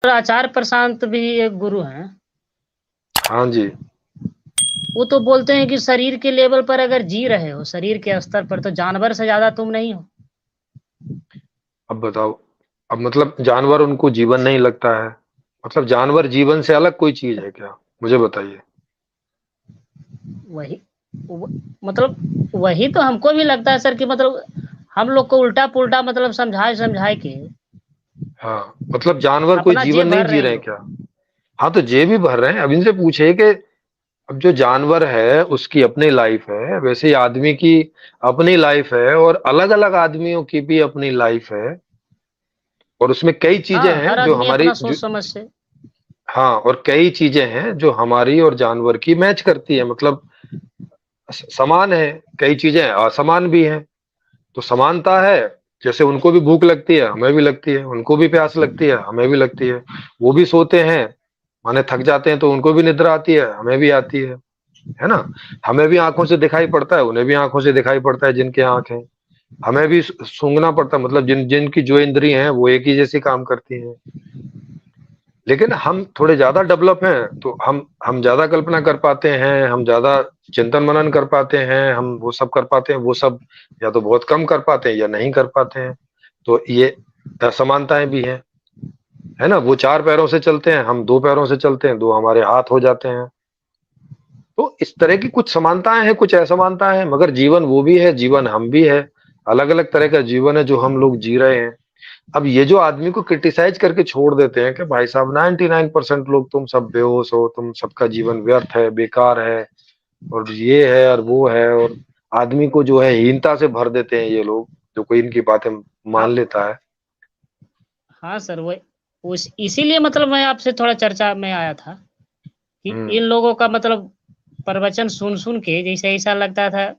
आचार्य प्रशांत भी एक गुरु हैं। हाँ जी। वो तो बोलते हैं कि शरीर के लेवल पर अगर जी रहे हो, शरीर के स्तर पर, तो जानवर से ज्यादा तुम नहीं हो। अब बताओ, अब मतलब जानवर उनको जीवन नहीं लगता है? मतलब जानवर जीवन से अलग कोई चीज है क्या? मुझे बताइए। वही मतलब वही तो हमको भी लगता है सर कि मतलब हम लोग को उल्टा पुल्टा मतलब समझाए समझाए के हाँ, मतलब जानवर कोई अपना जीवन जेब नहीं भर जी रहे हैं रहे हैं लोग। क्या? हाँ, तो जे भी भर रहे हैं। अब इनसे पूछे कि अब जो जानवर है उसकी अपनी लाइफ है, वैसे ही आदमी की अपनी लाइफ है, और अलग अलग आदमियों की भी अपनी लाइफ है, और उसमें कई चीजें हाँ, हैं हर जो आदमी हमारी अपना जो, सोच समझ से। हाँ, और कई चीजें हैं जो हमारी और जानवर की मैच करती है, मतलब समान है। कई चीजें असमान भी हैं। तो समानता है, जैसे उनको भी भूख लगती है, हमें भी लगती है, उनको भी प्यास लगती है, हमें भी लगती है। वो भी सोते हैं, माने थक जाते हैं तो उनको भी निद्रा आती है, हमें भी आती है ना? हमें भी आंखों से दिखाई पड़ता है, उन्हें भी आंखों से दिखाई पड़ता है, जिनके आंख है। हमें भी सूंघना पड़ता है, मतलब जिनकी जो इंद्रियां हैं वो एक ही जैसी काम करती हैं। लेकिन हम थोड़े ज्यादा डेवलप हैं, तो हम ज्यादा कल्पना कर पाते हैं, हम ज्यादा चिंतन मनन कर पाते हैं, हम वो सब कर पाते हैं, वो सब या तो बहुत कम कर पाते हैं या नहीं कर पाते हैं। तो ये असमानताएं भी हैं, है ना? वो चार पैरों से चलते हैं, हम दो पैरों से चलते हैं, दो हमारे हाथ हो जाते हैं। तो इस तरह की कुछ समानताएं हैं, कुछ असमानताएं हैं, मगर जीवन वो भी है, जीवन हम भी है। अलग अलग तरह का जीवन है जो हम लोग जी रहे हैं। अब ये जो आदमी को क्रिटिसाइज करके छोड़ देते हैं कि भाई साहब 99% लोग, तुम सब बेहोश हो, तुम सबका जीवन व्यर्थ है, बेकार है, और ये है और वो है, और आदमी को जो है हीनता से भर देते हैं ये लोग, जो कोई इनकी बातें मान आप लेता है। हाँ सर, वो उस इसीलिए मतलब मैं आपसे थोड़ा चर्चा में आया था कि हम्म। इन लोगों का मतलब प्रवचन सुन सुन के जैसे ऐसा लगता था,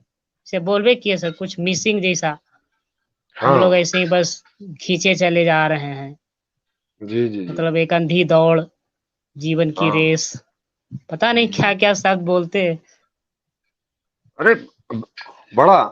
से बोलबे किए सर, कुछ मिसिंग जैसा। हम लोग हाँ। ऐसे ही बस खींचे चले जा रहे हैं, जी जी जी। मतलब एक अंधी दौड़, जीवन की हाँ। रेस, पता नहीं क्या क्या शब्द बोलते हैं। अरे, बड़ा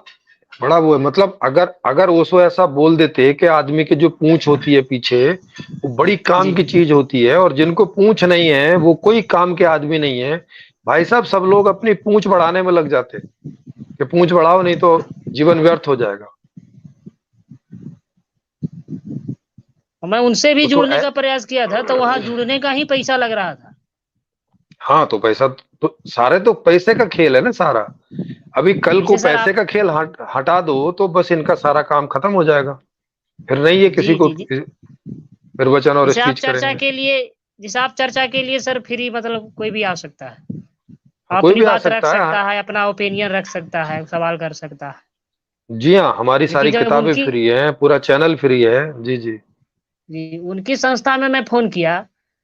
बड़ा वो है, मतलब अगर अगर ओशो ऐसा बोल देते कि आदमी की जो पूंछ होती है पीछे, वो बड़ी काम जी की चीज होती है, और जिनको पूंछ नहीं है वो कोई काम के आदमी नहीं है। भाई साहब, सब लोग अपनी पूंछ बढ़ाने में लग जाते कि पूंछ बढ़ाओ, नहीं तो जीवन व्यर्थ हो जाएगा। और मैं उनसे भी तो जुड़ने का प्रयास किया था, तो वहां जुड़ने का ही पैसा लग रहा था। हाँ, तो पैसा तो सारे, तो पैसे का खेल है ना सारा। अभी कल को जैसे सर पैसे आप का खेल हटा दो तो बस इनका सारा काम खत्म हो जाएगा। फिर नहीं है किसी जी को जी जी, प्रवचन और जैसे आप स्पीच चर्चा करेंगे। के लिए जैसे आप चर्चा के लिए सर फ्री, मतलब कोई भी आ सकता है, कोई अपनी भी आ बात रख सकता है, सकता हाँ। है, अपना ओपिनियन रख सकता है, सवाल कर सकता है। जी हाँ, हमारी लेकिन सारी जब किताबें उनकी फ्री हैं, पूरा चैनल फ्री है। जी जी। जी उनकी संस्था में मैं फोन किया,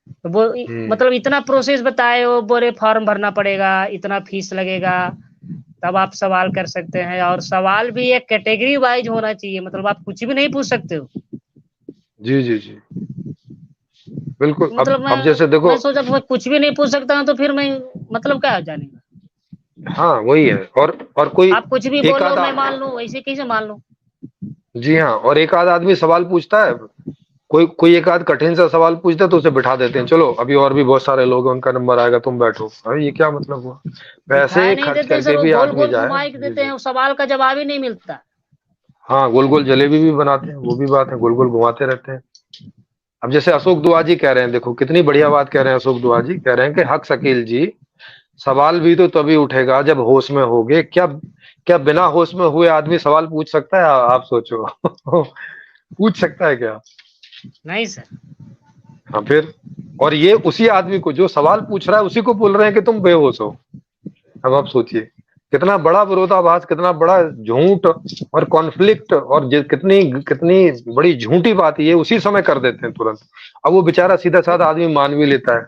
तो वो हम्म। मतलब इतना प्रोसेस बताए, वो बोले फॉर्म भरना पड़ेगा, इतना फीस लगेगा, तब आप सवाल कर सकते हैं, और सवाल भी एक कैटेगरी वाइज होना चाहिए, मतलब आप कुछ भी नहीं पूछ सकते हो। जी जी जी। बिल्कुल। अब मतलब अब जैसे देखो। मैं सोचा मैं कुछ भी नहीं पूछ सकता हूँ, तो फिर मैं मतलब क्या जाने का। हाँ, वही है। और कोई आप कुछ भी एक बोलो आधा, मैं मान लूं, वैसे कैसे मान लूं। जी हाँ, और एक आध आदमी सवाल पूछता है, कोई कोई एक आध कठिन सा सवाल पूछता है तो उसे बिठा देते हैं, चलो अभी और भी बहुत सारे लोग हैं, उनका नंबर आएगा, तुम बैठो। अरे, ये क्या मतलब हुआ? बिठाए पैसे नहीं खर्च देते सर, करके वो भी गोल आदमी गोल जाए। घुमा के जी देते जी। हैं, सवाल का जवाब ही नहीं मिलता। हाँ, गोल गोल जलेबी भी बनाते हैं, वो भी बात है, गोल गोल घुमाते रहते हैं। अब जैसे अशोक दुआ जी कह रहे हैं, देखो कितनी बढ़िया बात कह रहे हैं। अशोक दुआ जी कह रहे हैं कि हक शकील जी, सवाल भी तो तभी उठेगा जब होश में होगे। क्या क्या बिना होश में हुए आदमी सवाल पूछ सकता है? आप सोचो। पूछ सकता है क्या? नहीं सर। हाँ, फिर। और ये उसी आदमी को जो सवाल पूछ रहा है उसी को बोल रहे हैं कि तुम बेहोश हो। अब आप सोचिए, कितना बड़ा विरोधाभास, कितना बड़ा झूठ और कॉन्फ्लिक्ट, और कितनी कितनी बड़ी झूठी बात ये उसी समय कर देते हैं तुरंत। अब वो बेचारा सीधा साधा आदमी मान भी लेता है।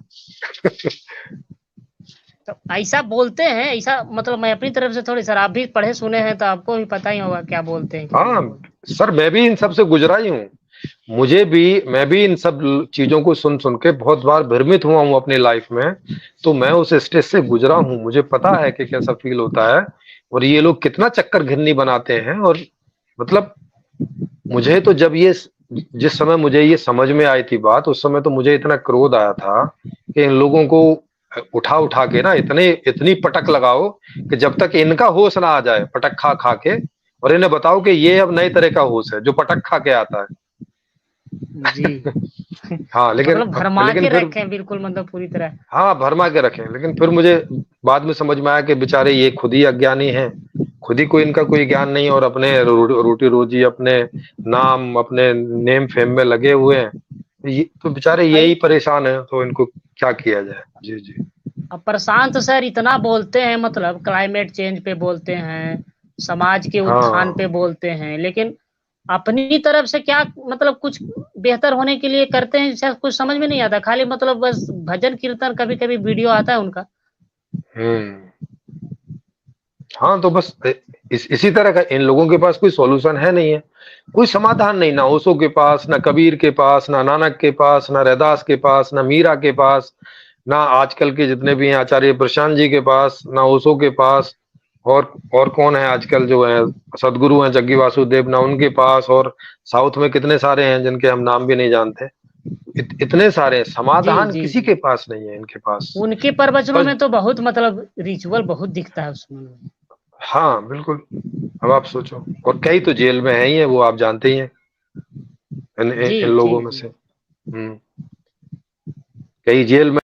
तो ऐसा बोलते हैं, ऐसा मतलब मैं अपनी तरफ से थोड़ी, सर आप भी पढ़े सुने हैं तो आपको भी पता ही होगा क्या बोलते हैं क्या नहीं हाँ बोलते। सर, मैं भी इन सब से गुजरा ही हूँ। मैं भी इन सब चीजों को सुन सुन के बहुत बार भ्रमित हुआ हूँ अपनी लाइफ में। तो मैं उस स्टेज से गुजरा हूँ, मुझे पता है कि कैसा फील होता है। और ये लोग कितना चक्कर घिन्नी बनाते हैं, और मतलब मुझे तो जब ये जिस समय मुझे ये समझ में आई थी बात, उस समय तो मुझे इतना क्रोध आया था कि इन लोगों को उठा उठा के ना इतनी पटक लगाओ कि जब तक इनका होश ना आ जाए पटक खा खा के, और इन्हें बताओ कि ये अब नए तरह का होश है जो पटक खा के आता जी। है। हाँ लेकिन मतलब भरमा लेकिन के फिर, रखे हैं बिल्कुल, मतलब पूरी तरह। हाँ भरमा के रखे, लेकिन फिर मुझे बाद में समझ में आया कि बेचारे ये खुद ही अज्ञानी हैं, खुद ही कोई इनका कोई ज्ञान नहीं, और अपने रोटी रोजी, अपने नाम, अपने नेम फेम में लगे हुए हैं। ये तो बेचारे यही भाई परेशान है, तो इनको क्या किया जाए। जी जी। अब प्रशांत सर इतना बोलते हैं, मतलब क्लाइमेट चेंज पे बोलते हैं, समाज के उत्थान हाँ पे बोलते हैं, लेकिन अपनी तरफ से क्या मतलब कुछ बेहतर होने के लिए करते हैं, शायद कुछ समझ में नहीं आता। खाली मतलब बस भजन कीर्तन, कभी कभी वीडियो आता है उनका। हम्म। हाँ तो बस इसी तरह का इन लोगों के पास कोई सॉल्यूशन है नहीं है, कोई समाधान नहीं, ना ओशो के पास, ना कबीर के पास, ना नानक के पास, ना रैदास के पास, ना मीरा के पास, ना आजकल के जितने भी हैं आचार्य प्रशांत जी के पास, ना ओशो के पास, और कौन है आजकल जो है सदगुरु हैं जग्गी वासुदेव, ना उनके पास, और साउथ में कितने सारे हैं जिनके हम नाम भी नहीं जानते। इतने सारे जी समाधान जी किसी जी। के पास नहीं है इनके पास। उनके प्रवचनों बस। में तो बहुत मतलब रिचुअल बहुत दिखता है उसमें। हाँ बिल्कुल। अब आप सोचो, और कई तो जेल में है ही है, वो आप जानते ही हैं, इन जी इन जी लोगों में जी। से। कई जेल में